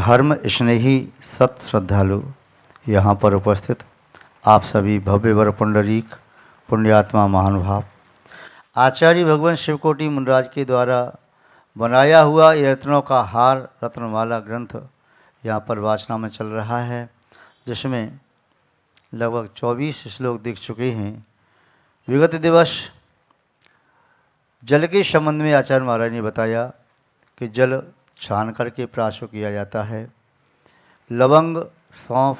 धर्म स्नेही सत श्रद्धालु यहाँ पर उपस्थित आप सभी भव्य वर पुंडरीक पुण्यात्मा महानुभाव, आचार्य भगवान शिवकोटि मुनिराज के द्वारा बनाया हुआ ये रत्नों का हार रत्नमाला ग्रंथ यहाँ पर वाचना में चल रहा है, जिसमें लगभग 24 श्लोक दिख चुके हैं। विगत दिवस जल के संबंध में आचार्य महाराज ने बताया कि जल छान करके प्राशु किया जाता है, लवंग सौंफ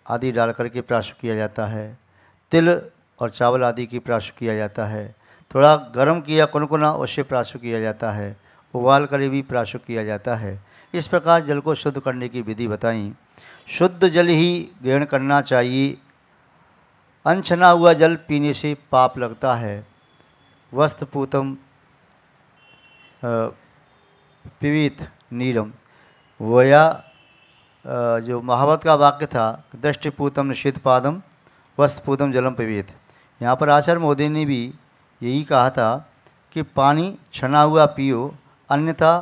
आदि डाल करके प्राशु किया जाता है, तिल और चावल आदि की प्राशु किया जाता है, थोड़ा गर्म किया कुनकुना उससे प्राशु किया जाता है, उबाल कर भी प्राशु किया जाता है। इस प्रकार जल को शुद्ध करने की विधि बताई। शुद्ध जल ही ग्रहण करना चाहिए। अनछना हुआ जल पीने से पाप लगता है। वस्त्रपूतम पिबीत नीरम, वया जो महाभारत का वाक्य था, दृष्टिपूतम निषिद्ध पादम वस्त्रपूतम जलम पिबीत। यहाँ पर आचार्य महोदय ने भी यही कहा था कि पानी छना हुआ पियो, अन्यथा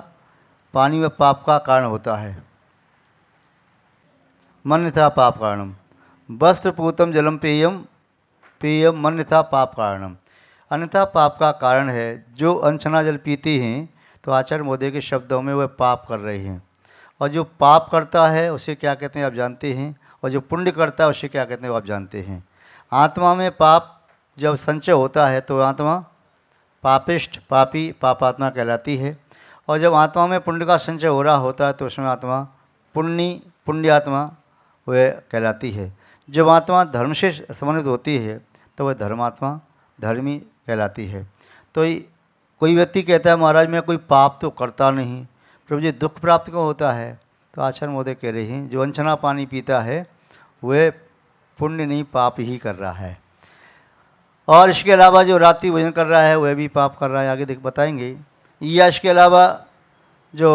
पानी में पाप का कारण होता है। मन्यथा पाप कारणम वस्त्रपूतम जलम पेयम पेयम मन्यथा पाप कारणम, अन्यथा पाप का कारण है। जो अनछना जल पीते हैं तो आचार्य महोदय के शब्दों में वह पाप कर रहे हैं, और जो पाप करता है उसे क्या कहते हैं आप जानते हैं, और जो पुण्य करता है उसे क्या कहते हैं वो आप जानते हैं। आत्मा में पाप जब संचय होता है तो आत्मा पापिष्ट पापी पापात्मा कहलाती है, और जब आत्मा में पुण्य का संचय हो रहा होता है तो उसमें आत्मा पुण्यात्मा वह कहलाती है। जब आत्मा धर्म से संबंधित होती है तो वह धर्मात्मा धर्मी कहलाती है। तो कोई व्यक्ति कहता है महाराज मैं कोई पाप तो करता नहीं, प्रभु जी दुख प्राप्त क्यों होता है? तो आचार्य महोदय कह रहे हैं जो अनछना पानी पीता है वह पुण्य नहीं पाप ही कर रहा है, और इसके अलावा जो रात्रि भोजन कर रहा है वह भी पाप कर रहा है, आगे देख बताएंगे। या इसके अलावा जो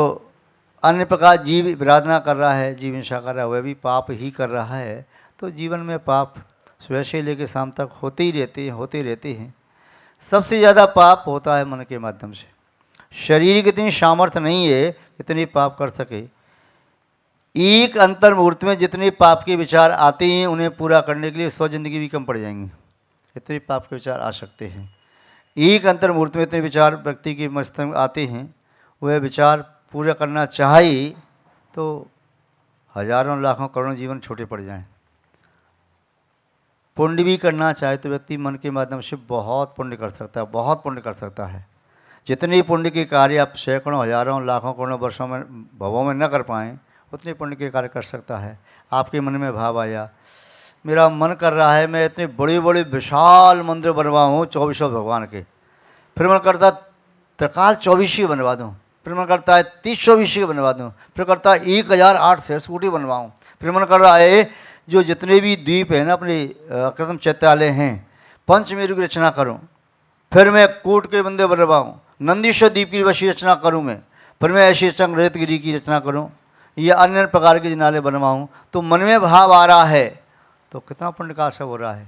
अन्य प्रकार जीव विराधना कर रहा है, जीव हिंसा कर रहा है, वह भी पाप ही कर रहा है। तो जीवन में पाप सुबह से लेकर शाम तक होते ही रहते हैं। सबसे ज़्यादा पाप होता है मन के माध्यम से। शरीर की इतनी सामर्थ्य नहीं है इतनी पाप कर सके। एक अंतर मुहूर्त में जितने पाप के विचार आते हैं उन्हें पूरा करने के लिए 100 जिंदगी भी कम पड़ जाएंगी, इतने पाप के विचार आ सकते हैं। एक अंतर मुहूर्त में इतने विचार व्यक्ति के मस्तिष्क में आते हैं, वह विचार पूरा करना चाहे तो हजारों लाखों करोड़ों जीवन छोटे पड़ जाएं। पुण्य भी करना चाहे तो व्यक्ति मन के माध्यम से बहुत पुण्य कर सकता है, बहुत पुण्य कर सकता है। जितने पुण्य के कार्य आप सैकड़ों हजारों लाखों करोड़ों वर्षों में भवों में न कर पाएँ उतने पुण्य के कार्य कर सकता है। आपके मन में भाव आया मेरा मन कर रहा है मैं इतने बड़े बड़े विशाल मंदिर बनवाऊँ 2400 भगवान के, फिर मन करता त्रिकाल 24 बनवा दूँ, फिर मन करता है 30-24 के बनवा दूँ, फिर करता है 1008 सरस्वती बनवाऊँ, फिर मन कर रहा है जो जितने भी द्वीप हैं ना अपने कृत्रिम चैत्यालय हैं पंचमेरु की रचना करूँ, फिर मैं कूट के मंदिर बनवाऊँ, नंदीश्वर द्वीप की वैसी रचना करूँ मैं, फिर मैं ऐसी रेतगिरी की रचना करूँ या अन्य प्रकार के जिनाले बनवाऊँ। तो मन में भाव आ रहा है तो कितना पुण्य का असर हो रहा है,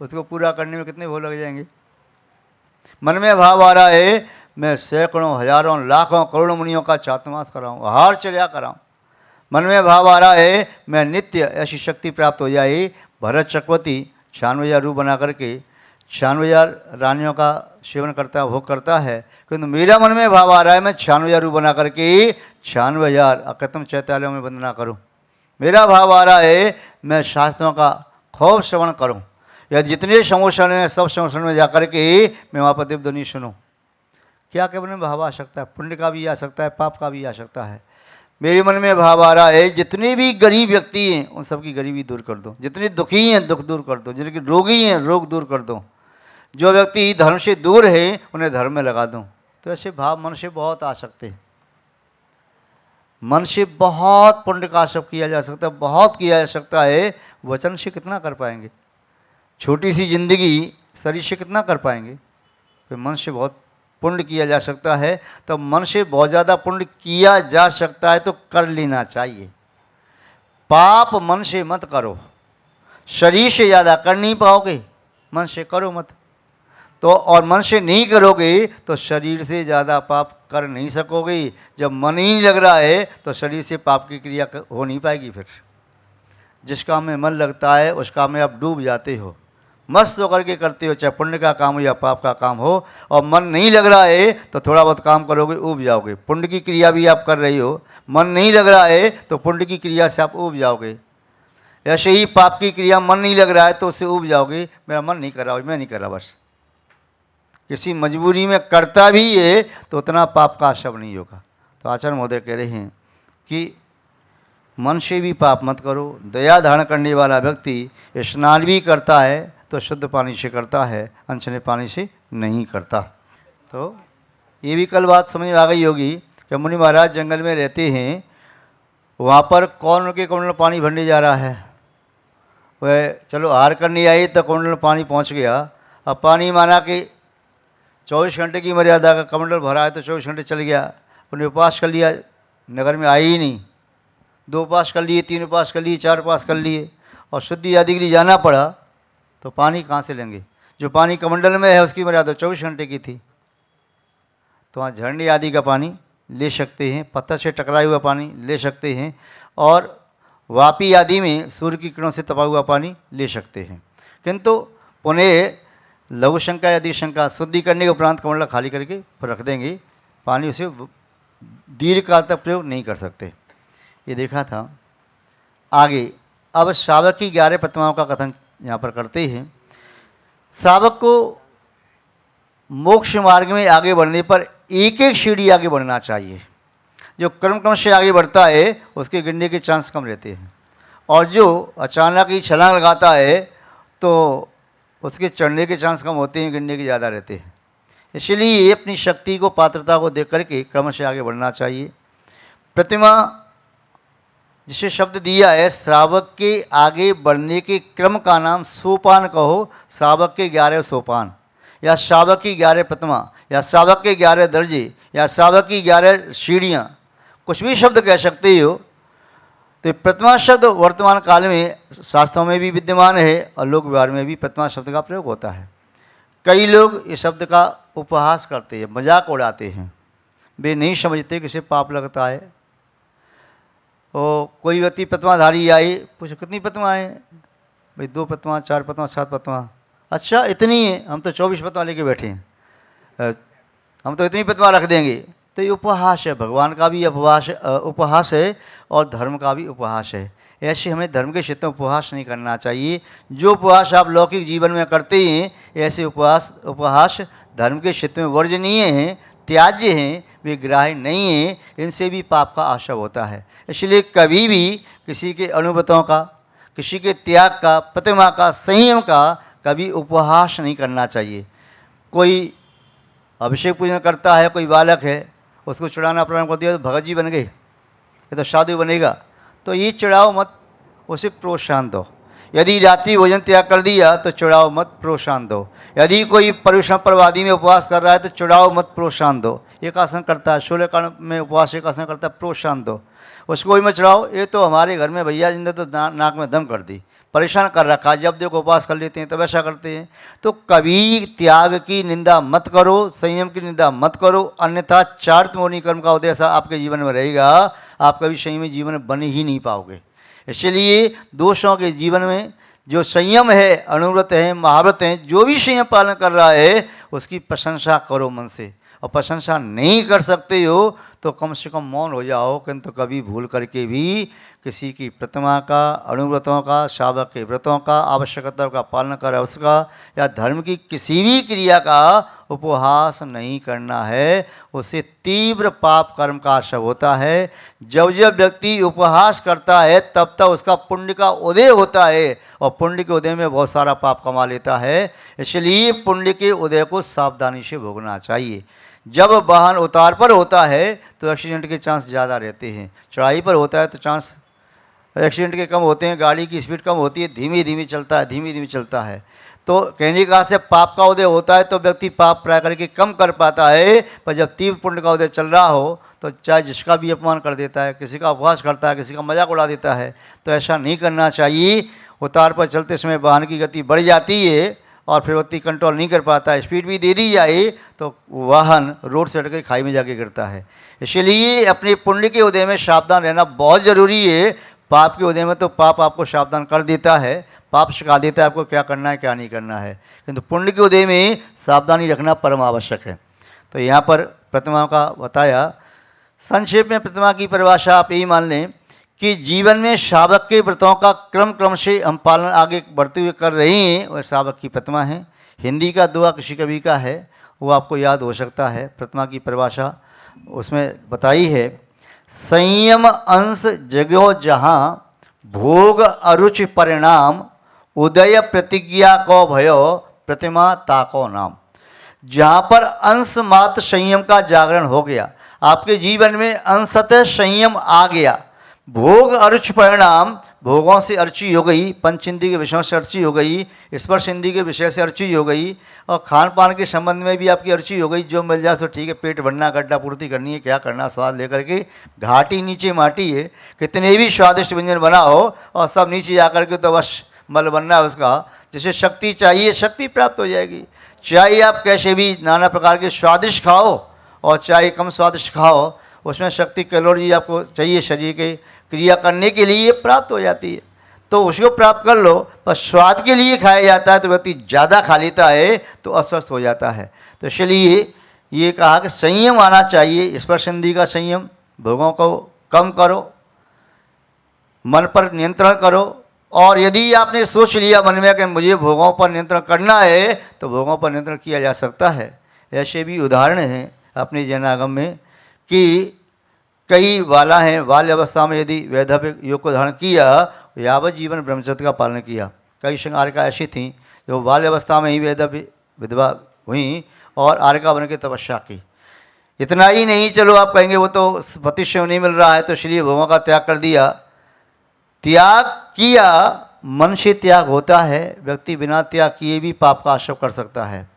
उसको पूरा करने में कितने वो लग जाएंगे। मन में भाव आ रहा है मैं सैकड़ों हजारों लाखों करोड़ों मुनियों का चातुर्मास कराऊँ, हार चर्या कराऊँ। मन में भाव आ रहा है मैं नित्य ऐसी शक्ति प्राप्त हो जाए, भरत चक्रवर्ती 96,000 रूप बना करके 96,000 रानियों का सेवन करता है, भोग करता है, किंतु मेरा मन में भाव आ रहा है मैं 96,000 रूप बना करके 96,000 अकृत्रिम चैत्यालयों में वंदना करूं। मेरा भाव आ रहा है मैं शास्त्रों का खूब श्रवण करूं, या जितने समोषण हैं सब समोषण में जाकर के मैं वहाँ पर दिव्य ध्वनि सुनूं। क्या मन में भाव आ सकता है? पुण्य का भी आ सकता है, पाप का भी आ सकता है। मेरे मन में भाव आ रहा है जितने भी गरीब व्यक्ति हैं उन सबकी गरीबी दूर कर दो, जितने दुखी हैं दुख दूर कर दो, जिनके रोगी हैं रोग दूर कर दो, जो व्यक्ति धर्म से दूर है उन्हें धर्म में लगा दूं। तो ऐसे भाव मन से बहुत आ सकते हैं। मन से बहुत पुण्य का सब किया जा सकता है, बहुत किया जा सकता है। वचन से कितना कर पाएंगे? छोटी सी जिंदगी शरीर से कितना कर पाएंगे? फिर मन से बहुत पुण्य किया जा सकता है। तो मन से बहुत ज़्यादा पुण्य किया जा सकता है तो कर लेना चाहिए। पाप मन से मत करो, शरीर से ज़्यादा कर नहीं पाओगे, मन से करो मत। तो और मन से नहीं करोगे तो शरीर से ज़्यादा पाप कर नहीं सकोगे। जब मन ही नहीं लग रहा है तो शरीर से पाप की क्रिया हो नहीं पाएगी। फिर जिस काम में मन लगता है उस काम में आप डूब जाते हो, मस्त होकर के करते हो, चाहे पुण्य का काम हो या पाप का काम हो। और मन नहीं लग रहा है तो थोड़ा बहुत काम करोगे, ऊब जाओगे। पुण्य की क्रिया भी आप कर रही हो, मन नहीं लग रहा है तो पुण्य की क्रिया से आप ऊब जाओगे। ऐसे ही पाप की क्रिया मन नहीं लग रहा है तो उससे ऊब जाओगे, मेरा मन नहीं कर रहा, मैं नहीं कर रहा, बस किसी मजबूरी में करता भी है तो उतना पाप का शव नहीं होगा। तो आचार्य महोदय कह रहे हैं कि मन से भी पाप मत करो। दया धारण करने वाला व्यक्ति स्नान भी करता है तो शुद्ध पानी से करता है, अनछने पानी से नहीं करता। तो ये भी कल बात समझ में आ गई होगी कि मुनि महाराज जंगल में रहते हैं, वहाँ पर कौन के कुंडल पानी भरने जा रहा है। वह चलो आहार करने आई तो कुंडल पानी पहुँच गया। अब पानी माना कि 24 घंटे की मर्यादा का कमंडल भरा है तो 24 घंटे चल गया, उन्हें उपवास कर लिया, नगर में आई ही नहीं। 2 उपवास कर लिए, 3 उपवास कर लिए, 4 उपवास कर लिए और शुद्धि आदि के लिए जाना पड़ा, तो पानी कहाँ से लेंगे। जो पानी कमंडल में है उसकी मर्यादा 24 घंटे की थी। तो वहाँ झरने आदि का पानी ले सकते हैं, पत्थर से टकराया हुआ पानी ले सकते हैं, और वापी आदि में सूर्य की किरणों से तपा हुआ पानी ले सकते हैं। किंतु पुनः लघु शंका या अधिक शंका शुद्धि करने के उपरांत कमंडल खाली करके फिर रख देंगे, पानी उसे दीर्घ काल तक प्रयोग नहीं कर सकते। ये देखा था। आगे अब श्रावक की 11 प्रतिमाओं का कथन यहाँ पर करते हैं। श्रावक को मोक्ष मार्ग में आगे बढ़ने पर एक एक सीढ़ी आगे बढ़ना चाहिए। जो क्रम से आगे बढ़ता है उसके गिरने के चांस कम रहते हैं, और जो अचानक ही छलांग लगाता है तो उसके चढ़ने के चांस कम होते हैं, गिरने के ज़्यादा रहते हैं। इसलिए अपनी शक्ति को, पात्रता को देख करके क्रम से आगे बढ़ना चाहिए। प्रतिमा जिसे शब्द दिया है, श्रावक के आगे बढ़ने के क्रम का नाम सोपान कहो। श्रावक के 11 सोपान, या श्रावक की 11 प्रतिमा, या श्रावक के 11 दर्जे, या श्रावक की 11 सीढ़ियाँ, कुछ भी शब्द कह सकते हो। तो प्रतिमा शब्द वर्तमान काल में शास्त्रों में भी विद्यमान है और लोक व्यवहार में भी प्रतिमा शब्द का प्रयोग होता है। कई लोग इस शब्द का उपहास करते हैं, मजाक उड़ाते हैं, वे नहीं समझते कि इसे पाप लगता है। और कोई व्यक्ति प्रतिमाधारी आई, पूछो कितनी प्रतिमाएँ, भाई 2 प्रतिमा, 4 प्रतिमा, 7 प्रतिमा। अच्छा इतनी है, हम तो 24 प्रतिमा लेके बैठे हैं, हम तो इतनी प्रतिमा रख देंगे। तो ये उपहास है, भगवान का भी उपहास है और धर्म का भी उपहास है। ऐसे हमें धर्म के क्षेत्र में उपहास नहीं करना चाहिए। जो उपहास आप लौकिक जीवन में करते हैं, ऐसे उपहास धर्म के क्षेत्र में वर्जनीय हैं, त्याज्य हैं, वे ग्राह्य नहीं हैं, इनसे भी पाप का आशव होता है। इसलिए कभी भी किसी के अनुव्रतों का, किसी के त्याग का, प्रतिमा का, संयम का कभी उपहास नहीं करना चाहिए। कोई अभिषेक पूजन करता है, कोई बालक है, उसको चढ़ाना प्रारंभ कर दिया तो भगत जी बन गए, ये तो साधु बनेगा, तो ये चढ़ाओ मत, उसे प्रोत्साहन दो। यदि रात्रि भोजन त्याग कर दिया तो चढ़ाओ मत, प्रोत्साहन दो। यदि कोई परिश्रम पर्वादि में उपवास कर रहा है तो चढ़ाओ मत, प्रोत्साहन दो। एक आसन करता है, 16 कांड में उपवास एक आसन करता है, प्रोत्साहन दो, उसको ही मत चढ़ाओ। ये तो हमारे घर में भैया जी ने तो नाक में दम कर दी, परेशान कर रखा, जब देखो उपवास कर लेते हैं तब ऐसा करते हैं। तो कभी त्याग की निंदा मत करो, संयम की निंदा मत करो, अन्यथा चारित्र्यमौनी कर्म का उद्देश्य आपके जीवन में रहेगा, आप कभी संयमी जीवन बन ही नहीं पाओगे। इसलिए दोषों के जीवन में जो संयम है, अनुव्रत है, महाव्रत है, जो भी संयम पालन कर रहा है उसकी प्रशंसा करो मन से। और प्रशंसा नहीं कर सकते हो तो कम से कम मौन हो जाओ, किंतु कभी भूल करके भी किसी की प्रतिमा का, अनुव्रतों का, श्रावक के व्रतों का, आवश्यकताओं का पालन कर उसका, या धर्म की किसी भी क्रिया का उपहास नहीं करना है। उससे तीव्र पाप कर्म का आशय होता है। जब जब व्यक्ति उपहास करता है तब तक उसका पुण्य का उदय होता है, और पुण्य के उदय में बहुत सारा पाप कमा लेता है। इसलिए पुण्य के उदय को सावधानी से भोगना चाहिए। जब वाहन उतार पर होता है तो एक्सीडेंट के चांस ज़्यादा रहते हैं, चढ़ाई पर होता है तो चांस एक्सीडेंट के कम होते हैं, गाड़ी की स्पीड कम होती है, धीमी धीमी चलता है, धीमी धीमी चलता है। तो कहने का से पाप का उदय होता है तो व्यक्ति पाप प्राय करके कम कर पाता है, पर जब तीव्र पुण्य का उदय चल रहा हो तो चाहे जिसका भी अपमान कर देता है, किसी का उपहास करता है, किसी का मजाक उड़ा देता है। तो ऐसा नहीं करना चाहिए। उतार पर चलते समय वाहन की गति बढ़ जाती है और फिर व्यक्ति कंट्रोल नहीं कर पाता, स्पीड भी दे दी जाए तो वाहन रोड से हट के खाई में जाके गिरता है। इसलिए अपने पुण्य के उदय में सावधान रहना बहुत ज़रूरी है। पाप के उदय में तो पाप आपको सावधान कर देता है, पाप सिखा देता है आपको क्या करना है क्या नहीं करना है, किंतु पुण्य के उदय में सावधानी रखना परम आवश्यक है। तो यहाँ पर प्रतिमा का बताया। संक्षेप में प्रतिमा की परिभाषा आप यही मान लें कि जीवन में शावक के व्रतों का क्रम से हम पालन आगे बढ़ते हुए कर रहे हैं, वह शावक की प्रतिमा है। हिंदी का दोहा किसी कवि का है, वो आपको याद हो सकता है। प्रतिमा की परिभाषा उसमें बताई है, संयम अंश जगो जहाँ भोग अरुच परिणाम, उदय प्रतिज्ञा को भयो प्रतिमा ताको नाम। जहाँ पर अंश मात्र संयम का जागरण हो गया, आपके जीवन में अंशतः संयम आ गया, भोग अरुच परिणाम, भोगों से अर्ची हो गई, पंच इंद्रिय के विषयों से अर्ची हो गई, स्पर्श इंद्रिय के विषय से अर्ची हो गई, और खान पान के संबंध में भी आपकी अर्ची हो गई। जो मिल जाए तो ठीक है, पेट भरना, गड्ढा पूर्ति करनी है, क्या करना, स्वाद लेकर के। घाटी नीचे माटी है, कितने भी स्वादिष्ट व्यंजन बनाओ और सब नीचे जाकर के तो बस मल बनना है उसका। जिसे शक्ति चाहिए शक्ति प्राप्त हो जाएगी। चाहे आप कैसे भी नाना प्रकार के स्वादिष्ट खाओ और चाहे कम स्वादिष्ट खाओ, उसमें शक्ति कैलोरी आपको चाहिए शरीर के क्रिया करने के लिए प्राप्त हो जाती है, तो उसको प्राप्त कर लो। पर स्वाद के लिए खाया जाता है तो व्यक्ति ज़्यादा खा लेता है तो अस्वस्थ हो जाता है। तो इसलिए ये कहा कि संयम आना चाहिए, स्पर्श इंद्रिय का संयम, भोगों को कम करो, मन पर नियंत्रण करो। और यदि आपने सोच लिया मन में कि मुझे भोगों पर नियंत्रण करना है तो भोगों पर नियंत्रण किया जा सकता है। ऐसे भी उदाहरण हैं अपने जनागम में कि कई बाला हैं, बाल्य अवस्था में यदि वैधव्य योग को धारण किया, यावत जीवन ब्रह्मचर्य का पालन किया। कई श्रृंगारिका ऐसी थीं जो बाल्य अवस्था में ही वैधव्य विधवा हुई और आर्यका बन के तपस्या की। इतना ही नहीं, चलो आप कहेंगे वो तो पति से नहीं मिल रहा है तो इसलिए भोगों का त्याग कर दिया। त्याग किया, मन से त्याग होता है, व्यक्ति बिना त्याग किए भी पाप का आश्रय कर सकता है।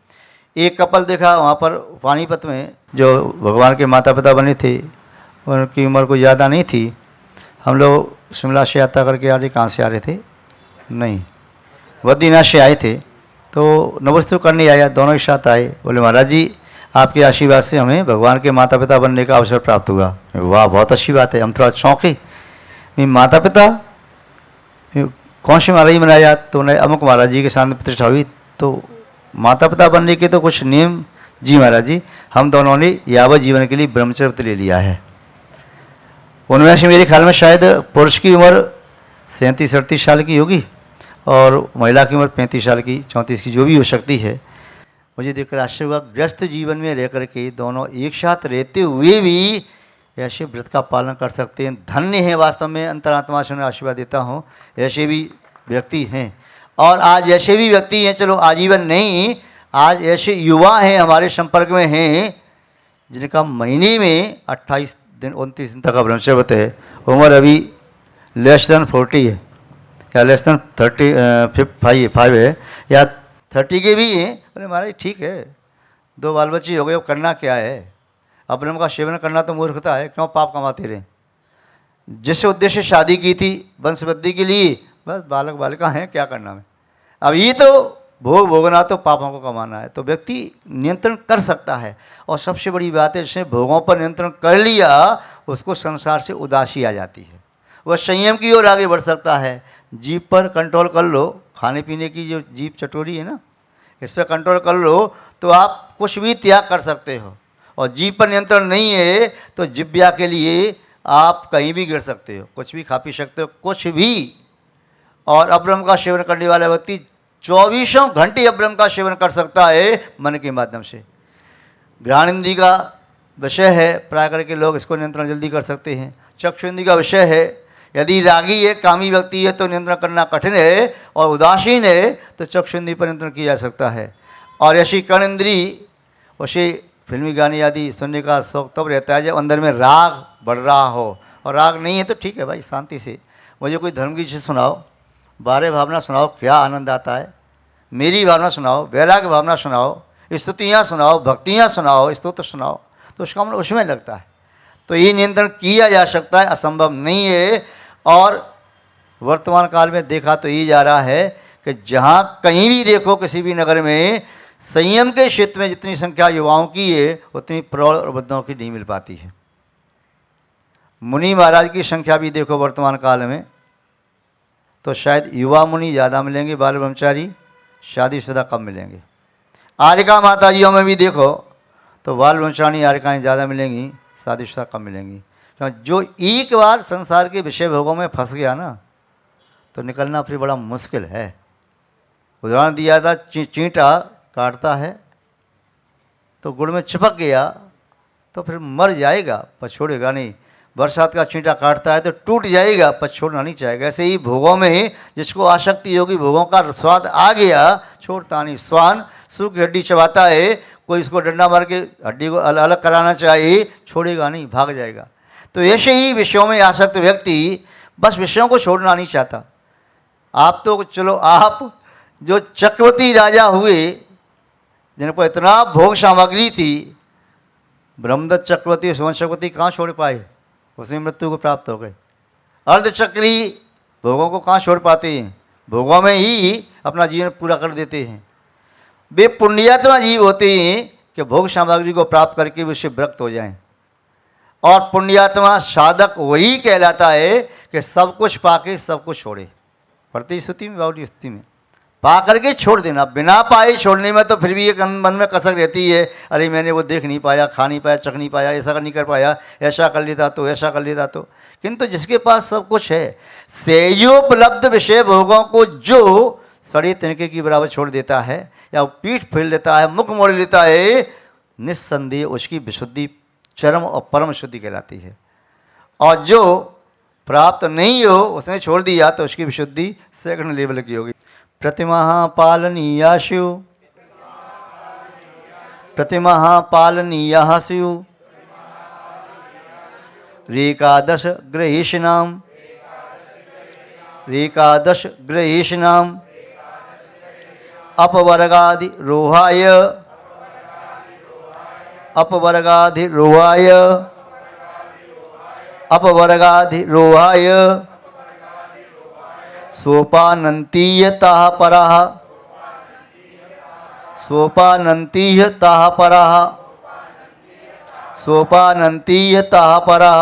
एक कपल देखा वहाँ पर पानीपत में, जो भगवान के माता पिता बने थे, उनकी उम्र को ज़्यादा नहीं थी। हम लोग शिमला से यात्रा करके आ रहे, कहाँ से आ रहे थे, नहीं बद्रीनाथ से आए थे, तो नमस्ते करने आया, दोनों एक साथ आए। बोले महाराज जी आपके आशीर्वाद से हमें भगवान के माता पिता बनने का अवसर प्राप्त हुआ। वाह बहुत अच्छी बात है, हम थोड़ा चौंके। माता पिता कौन से महाराज जी बनाया, तो उन्हें अमुक महाराज जी के सामने प्रतिष्ठा हुई। तो माता पिता बनने के तो कुछ नियम, जी महाराज जी हम दोनों ने यावत जीवन के लिए ब्रह्मचर्य ले लिया है। उनमें से मेरे ख्याल में शायद पुरुष की उम्र 37-38 साल की होगी और महिला की उम्र 35 साल की, 34 की, जो भी हो सकती है। मुझे देखकर आश्चर्य हुआ, व्यस्त जीवन में रह करके दोनों एक साथ रहते हुए भी ऐसे व्रत का पालन कर सकते हैं। धन्य है वास्तव में, अंतरात्मा से उन्हें आशीर्वाद देता हूँ, ऐसे भी व्यक्ति हैं। और आज ऐसे भी व्यक्ति हैं, चलो आजीवन नहीं, आज ऐसे युवा हैं हमारे संपर्क में हैं जिनका महीने में 28 दिन 29 दिन तक का ब्रह्मचर्य है। उम्र अभी लेस देन 40 है या लेस देन 35 है या 30 के भी हैं। अरे महाराज ठीक है, 2 बाल बच्चे हो गए, अब करना क्या है, अब ब्रह्म का सेवन करना तो मूर्खता है, क्यों पाप कमाते रहे। जिस उद्देश्य शादी की थी वंश वृद्धि के लिए, बस बालक बालिका हैं, क्या करना है। अब ये तो भोग भोगना तो पापों को कमाना है, तो व्यक्ति नियंत्रण कर सकता है। और सबसे बड़ी बात है, जिसने भोगों पर नियंत्रण कर लिया उसको संसार से उदासी आ जाती है, वह संयम की ओर आगे बढ़ सकता है। जीभ पर कंट्रोल कर लो, खाने पीने की जो जीभ चटोरी है ना, इस पर कंट्रोल कर लो तो आप कुछ भी त्याग कर सकते हो। और जीभ पर नियंत्रण नहीं है तो जिब्या के लिए आप कहीं भी गिर सकते हो, कुछ भी खा पी सकते हो, कुछ भी। और अब्रह्म का सेवन करने वाला व्यक्ति 24 घंटे अब्रह्म का सेवन कर सकता है मन के माध्यम से। घ्राण इंद्रिय का विषय है, प्राय करके लोग इसको नियंत्रण जल्दी कर सकते हैं। चक्षु इंद्रिय का विषय है, यदि रागी है, कामी व्यक्ति है तो नियंत्रण करना कठिन है, और उदासीन है तो चक्षु इंद्रिय पर नियंत्रण किया जा सकता है। और ऐसी कर्ण इंद्रिय, उसे फिल्मी गाने आदि सुनने का शौक तब रहता है जब अंदर में राग बढ़ रहा हो, और राग नहीं है तो ठीक है भाई, शांति से मुझे कोई धर्म की चीज़ सुनाओ, बारे भावना सुनाओ, क्या आनंद आता है, मेरी भावना सुनाओ, वैराग्य भावना सुनाओ, स्तुतियाँ सुनाओ, भक्तियाँ सुनाओ, स्तोत्र सुनाओ, तो उसका मन उसमें लगता है। तो ये नियंत्रण किया जा सकता है, असंभव नहीं है। और वर्तमान काल में देखा तो ये जा रहा है कि जहाँ कहीं भी देखो किसी भी नगर में संयम के क्षेत्र में जितनी संख्या युवाओं की है उतनी प्रौढ़ और वृद्धों की नहीं मिल पाती है। मुनि महाराज की संख्या भी देखो वर्तमान काल में तो शायद युवा मुनि ज़्यादा मिलेंगे, बाल ब्रह्मचारी शादीशुदा कम मिलेंगे। आर्यका माता जियों में भी देखो तो बाल ब्रह्मचारी आर्यकाएँ ज़्यादा मिलेंगी, शादीशुदा कम मिलेंगी। जो एक बार संसार के विषय भोगों में फंस गया ना तो निकलना फिर बड़ा मुश्किल है। उदाहरण दिया था, चींटा काटता है तो गुड़ में चिपक गया तो फिर मर जाएगा पर छोड़ेगा नहीं। बरसात का चींटा काटता है तो टूट जाएगा पर छोड़ना नहीं चाहेगा। ऐसे ही भोगों में जिसको आसक्ति होगी, भोगों का स्वाद आ गया, छोड़ता नहीं। स्वान सूखी हड्डी चबाता है, कोई इसको डंडा मार के हड्डी को अलग कराना चाहिए, छोड़ेगा नहीं, भाग जाएगा। तो ऐसे ही विषयों में आसक्त व्यक्ति बस विषयों को छोड़ना नहीं चाहता। आप तो चलो, आप जो चक्रवर्ती राजा हुए जिन पर इतना भोग सामग्री थी, ब्रह्मदत्त चक्रवर्ती, सुवन चक्रवर्ती कहाँ छोड़ पाए, उसमें मृत्यु को प्राप्त हो गए। अर्धचक्री भोगों को कहाँ छोड़ पाते हैं, भोगों में ही अपना जीवन पूरा कर देते हैं। वे पुण्यात्मा जीव होते हैं कि भोग सामग्री को प्राप्त करके वे उससे विरक्त हो जाएं। और पुण्यात्मा साधक वही कहलाता है कि सब कुछ पाके सब कुछ छोड़े। प्रतिश्रुति में, बावली स्तुति में पा करके छोड़ देना। बिना पाए छोड़ने में तो फिर भी एक मन में कसक रहती है, अरे मैंने वो देख नहीं पाया, खा नहीं पाया, चख नहीं पाया, ऐसा नहीं कर पाया, ऐसा कर लेता तो, ऐसा कर लेता तो। किंतु जिसके पास सब कुछ है, सेयोपलब्ध विषय भोगों को जो सड़े तिनके की बराबर छोड़ देता है या पीठ फेर लेता है, मुख मोड़ लेता है, निस्संदेह उसकी विशुद्धि चरम और परम शुद्धि कहलाती है। और जो प्राप्त नहीं हो, उसने छोड़ दिया तो उसकी विशुद्धि सेकंड लेवल की होगी। प्रतिमा पालनीया स्यु, प्रतिमा पालनीया स्यु, रेकादश ग्रहेषणाम, रेकादश ग्रहेषणाम अपवर्गाधिरोहाय, अपवर्गाधिरोहाय, अपवर्गाधिरोहाय सोपानन्तीयतः परः, सोपानन्तीयतः परः, सोपानन्तीयतः परः